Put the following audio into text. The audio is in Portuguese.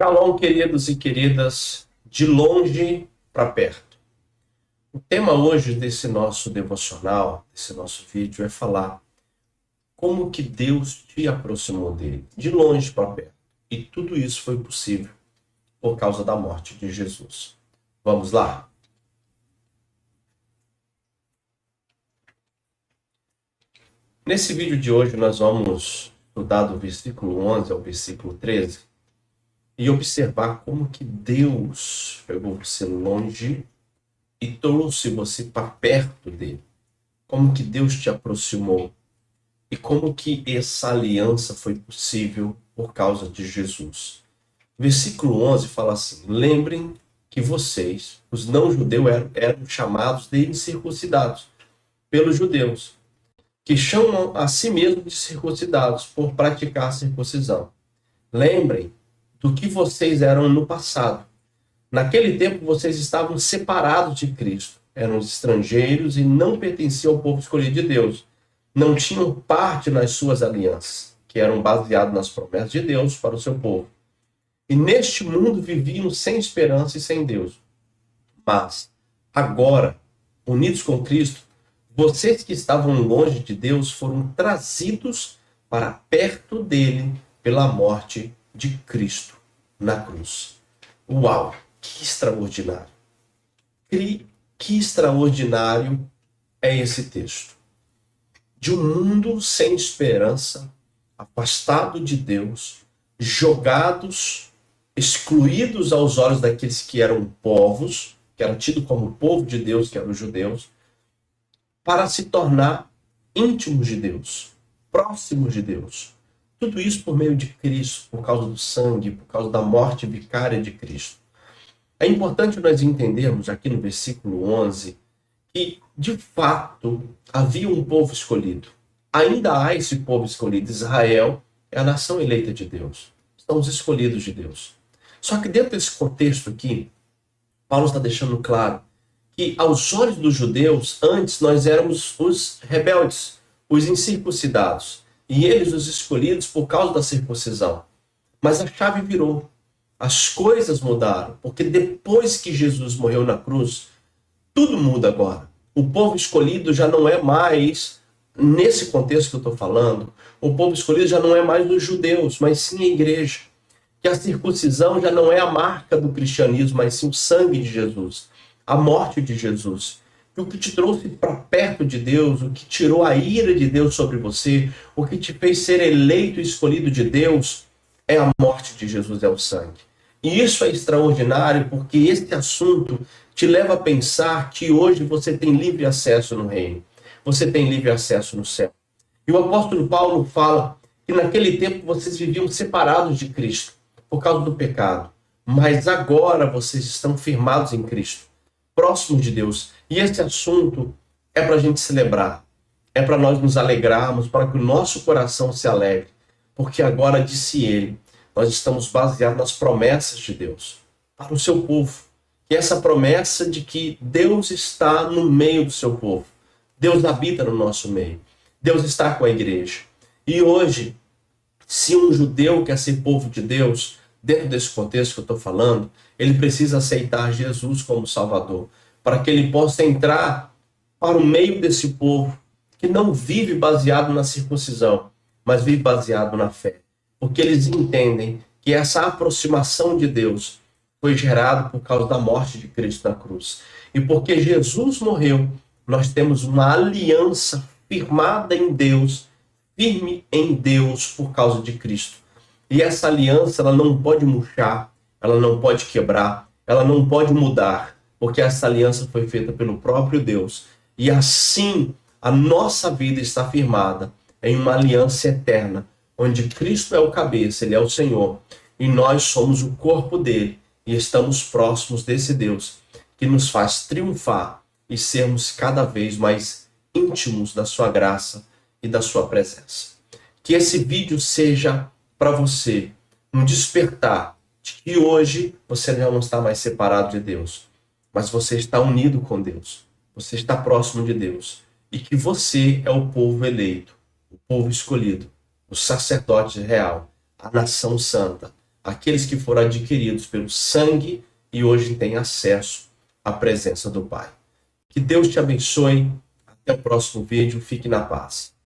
Shalom, queridos e queridas, de longe para perto. O tema hoje desse nosso devocional, desse nosso vídeo, é falar como que Deus te aproximou dele, de longe para perto. E tudo isso foi possível por causa da morte de Jesus. Vamos lá? Nesse vídeo de hoje nós vamos estudar do versículo 11 ao versículo 13 e observar como que Deus pegou você longe e trouxe você para perto dele. Como que Deus te aproximou e como que essa aliança foi possível por causa de Jesus. Versículo 11 fala assim: lembrem que vocês, os não-judeus, eram chamados de incircuncidados pelos judeus, que chamam a si mesmos de circuncidados por praticar a circuncisão. Lembrem do que vocês eram no passado. Naquele tempo vocês estavam separados de Cristo, eram estrangeiros e não pertenciam ao povo escolhido de Deus. Não tinham parte nas suas alianças, que eram baseadas nas promessas de Deus para o seu povo. E neste mundo viviam sem esperança e sem Deus. Mas, agora, unidos com Cristo, vocês que estavam longe de Deus foram trazidos para perto dele pela morte de Cristo na cruz. Uau! Que extraordinário! Que extraordinário é esse texto. De um mundo sem esperança, afastado de Deus, jogados, excluídos aos olhos daqueles que eram povos, que eram tidos como povo de Deus, que eram os judeus, para se tornar íntimos de Deus, próximos de Deus. Tudo isso por meio de Cristo, por causa do sangue, por causa da morte vicária de Cristo. É importante nós entendermos aqui no versículo 11 que, de fato, havia um povo escolhido. Ainda há esse povo escolhido. Israel é a nação eleita de Deus. São os escolhidos de Deus. Só que dentro desse contexto aqui, Paulo está deixando claro que, aos olhos dos judeus, antes nós éramos os rebeldes, os incircuncidados, e eles os escolhidos por causa da circuncisão. Mas a chave virou. As coisas mudaram, porque depois que Jesus morreu na cruz, tudo muda agora. O povo escolhido já não é mais, nesse contexto que eu estou falando, o povo escolhido já não é mais os judeus, mas sim a igreja. Que a circuncisão já não é a marca do cristianismo, mas sim o sangue de Jesus, a morte de Jesus. E o que te trouxe para perto de Deus, o que tirou a ira de Deus sobre você, o que te fez ser eleito e escolhido de Deus, é a morte de Jesus, é o sangue. E isso é extraordinário porque esse assunto te leva a pensar que hoje você tem livre acesso no reino. Você tem livre acesso no céu. E o apóstolo Paulo fala que naquele tempo vocês viviam separados de Cristo por causa do pecado. Mas agora vocês estão firmados em Cristo, próximos de Deus. E esse assunto é para a gente celebrar. É para nós nos alegrarmos, para que o nosso coração se alegre. Porque agora, disse ele, nós estamos baseados nas promessas de Deus para o seu povo. E essa promessa de que Deus está no meio do seu povo. Deus habita no nosso meio. Deus está com a igreja. E hoje, se um judeu quer ser povo de Deus, dentro desse contexto que eu estou falando, ele precisa aceitar Jesus como Salvador, para que ele possa entrar para o meio desse povo que não vive baseado na circuncisão, mas vive baseado na fé. Porque eles entendem que essa aproximação de Deus foi gerada por causa da morte de Cristo na cruz. E porque Jesus morreu, nós temos uma aliança firmada em Deus, firme em Deus por causa de Cristo. E essa aliança, ela não pode murchar, ela não pode quebrar, ela não pode mudar, porque essa aliança foi feita pelo próprio Deus. E assim, a nossa vida está firmada em uma aliança eterna, onde Cristo é o cabeça, ele é o Senhor, e nós somos o corpo dele, e estamos próximos desse Deus, que nos faz triunfar e sermos cada vez mais íntimos da sua graça e da sua presença. Que esse vídeo seja para você um despertar de que hoje você já não está mais separado de Deus, mas você está unido com Deus, você está próximo de Deus, e que você é o povo eleito, o povo escolhido, o sacerdote real, a nação santa, aqueles que foram adquiridos pelo sangue e hoje têm acesso à presença do Pai. Que Deus te abençoe. Até o próximo vídeo. Fique na paz.